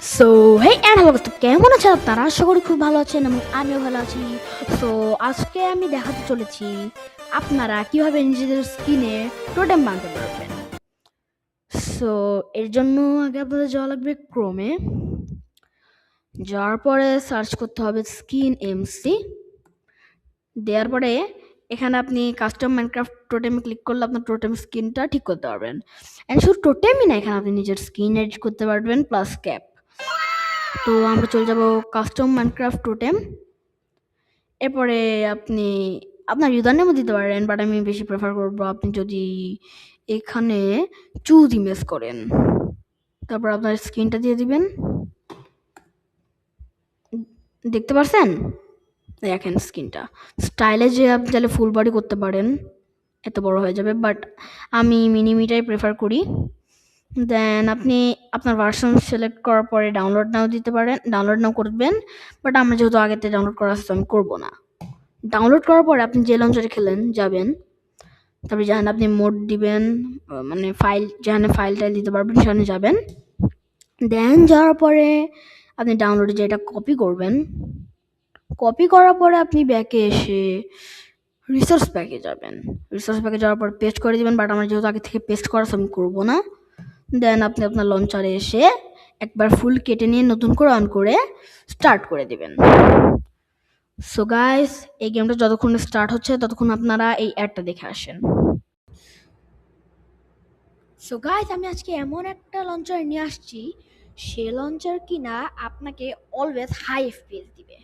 So hey and hello দোস্ত, কেমন আছেন আপনারা? আশা করি খুব ভালো আছেন এবং আমিও ভালো আছি। সো আজকে আমি দেখাতে চলেছি আপনারা কিভাবে নিজেদের স্কিনে টোটেম বানাতে পারবেন। সো এর জন্য আগে আপনাদের যাওয়া লাগবে ক্রোমে। যাওয়ার পরে সার্চ করতে হবে স্কিন এমসি। দেওয়ার পরে এখানে আপনি কাস্টম মাইনক্রাফট টোটেমে ক্লিক করলে আপনার টোটেম স্কিনটা ঠিক করতে পারবেন। অ্যান্ড শুধু টোটেমই না, এখানে আপনি নিজের স্কিন এডিট করতে পারবেন প্লাস ক্যাপ। তো আমরা চলে যাব কাস্টম মাইনক্রাফট টোটেম। এরপরে আপনি আপনার ইউজার নেমও দিতে পারেন, বাট আমি বেশি প্রেফার করব আপনি যদি এখানে চুজ ইমেজ করেন, তারপর আপনার স্ক্রিনটা দিয়ে দিবেন। দেখতে পাচ্ছেন? দেখেন স্ক্রিনটা স্টাইলে যে আপনি চাইলে ফুল বডি করতে পারেন, এত বড় হয়ে যাবে, বাট আমি মিনিমিটাই প্রেফার করি। দেন আপনি আপনার ভার্সন সিলেক্ট করার পরে ডাউনলোড নাও দিতে পারেন, ডাউনলোড নাও করবেন, বাট আমরা যেহেতু আগেতে ডাউনলোড করা আছে আমি করবো না। ডাউনলোড করার পরে আপনি যে লঞ্চারে খেলেন যাবেন, তারপরে যেখানে আপনি মোড দিবেন, মানে ফাইল যেখানে ফাইলটা দিতে পারবেন সেখানে যাবেন। দেন যাওয়ার পরে আপনি ডাউনলোডে যেটা কপি করবেন, কপি করার পরে আপনি ব্যাকে এসে রিসোর্স প্যাকে যাবেন। রিসোর্স প্যাকে যাওয়ার পর পেস্ট করে দিবেন, বাট আমার যেহেতু আগে থেকে পেস্ট করা আমি করবো না। দেন আপনি আপনার লঞ্চারে এসে একবার ফুল কেটে নিয়ে নতুন করে অন করে স্টার্ট করে দিবেন। সো গাইস, এই গেমটা যতক্ষণ স্টার্ট হচ্ছে ততক্ষণ আপনারা এই অ্যাডটা দেখে আসেন। সো গাইস, আমি আজকে এমন একটা লঞ্চার নিয়ে আসছি, সে লঞ্চার কিনা আপনাকে অলওয়েজ হাই এফপিএস দিবে।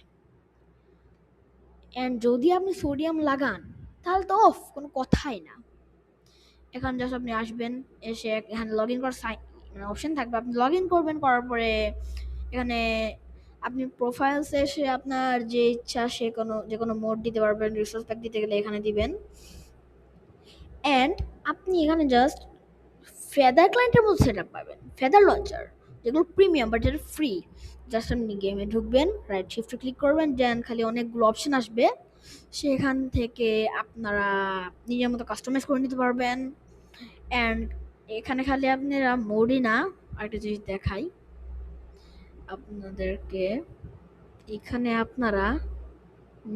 অ্যান্ড যদি আপনি সোডিয়াম লাগান তাহলে তো অফ, কোনো কথাই না। এখানে জাস্ট আপনি আসবেন, এসে এখানে লগ ইন করার মানে অপশন থাকবে, আপনি লগ ইন করবেন। করার পরে এখানে আপনি প্রোফাইলসে এসে আপনার যে ইচ্ছা যে কোনো মোড দিতে পারবেন। রিসোর্স প্যাক দিতে গেলে এখানে দিবেন। অ্যান্ড আপনি এখানে জাস্ট ফেদার ক্লায়েন্টের মতো সেট আপ পাবেন, ফেদার লঞ্চার, যেগুলো প্রিমিয়াম বাট যেটা ফ্রি। জাস্ট আপনি গেমে ঢুকবেন, রাইট শিফটে ক্লিক করবেন, দেন খালি অনেকগুলো অপশন আসবে, সেখান থেকে আপনারা নিজের মতো কাস্টমাইজ করে নিতে পারবেন। অ্যান্ড এখানে খালি আপনারা মোডই না, আরেকটা জিনিস দেখাই আপনাদেরকে, এখানে আপনারা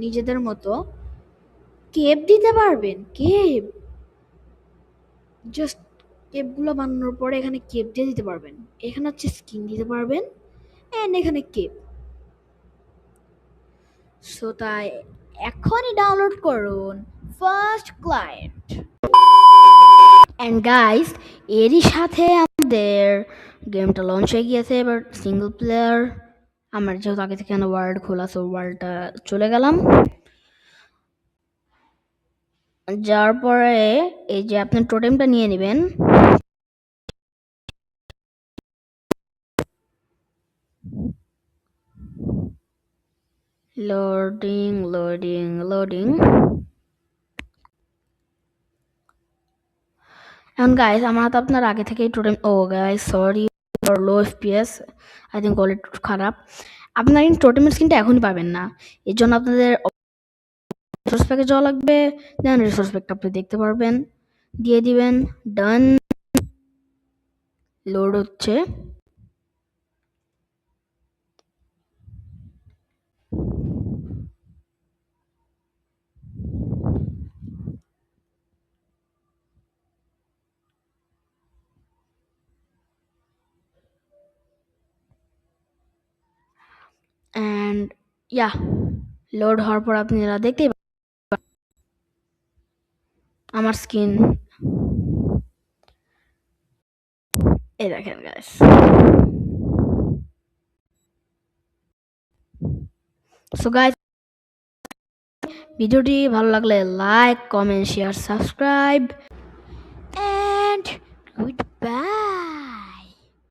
নিজেদের মতো কেপ দিতে পারবেন। কেপ জাস্ট কেপগুলো বানানোর পরে এখানে কেপ দিয়ে দিতে পারবেন। এখানে হচ্ছে স্কিন দিতে পারবেন, অ্যান্ড এখানে কেপ। সো তাই এখনই ডাউনলোড করুন ফার্স্ট ক্লায়েন্ট। অ্যান্ড গাইস, এরই সাথে আমাদের গেমটা লঞ্চ হয়ে গিয়েছে। এবার সিঙ্গল প্লেয়ার, আমার যেহেতু আগে থেকে ওয়ার্ল্ড খোলা, সো ওয়ার্ল্ডটা চলে গেলাম। যাওয়ার পরে এই যে আপনি টোটেমটা নিয়ে নেবেন। Loading loading loading. এখন গাইস, আমার হাতে আপনার আগে থেকেই টোটেম, ও guys sorry for low FPS, I think quality খারাপ। আপনার কিন্তু টোটেমের স্কিনটা এখনই পাবেন না, এর জন্য আপনাদের রিসোর্স প্যাকে যাওয়া লাগবে। দেন রিসোর্স প্যাকটা আপনি দেখতে পারবেন, দিয়ে দিবেন। ডান, লোড হচ্ছে। অ্যান্ড ইয়া, লোড হওয়ার পর আপনারা দেখতেই আমার স্কিন, এই দেখেন গাইস। সো গাইস, ভিডিওটি ভালো লাগলে like, comment, share, subscribe, and good bye.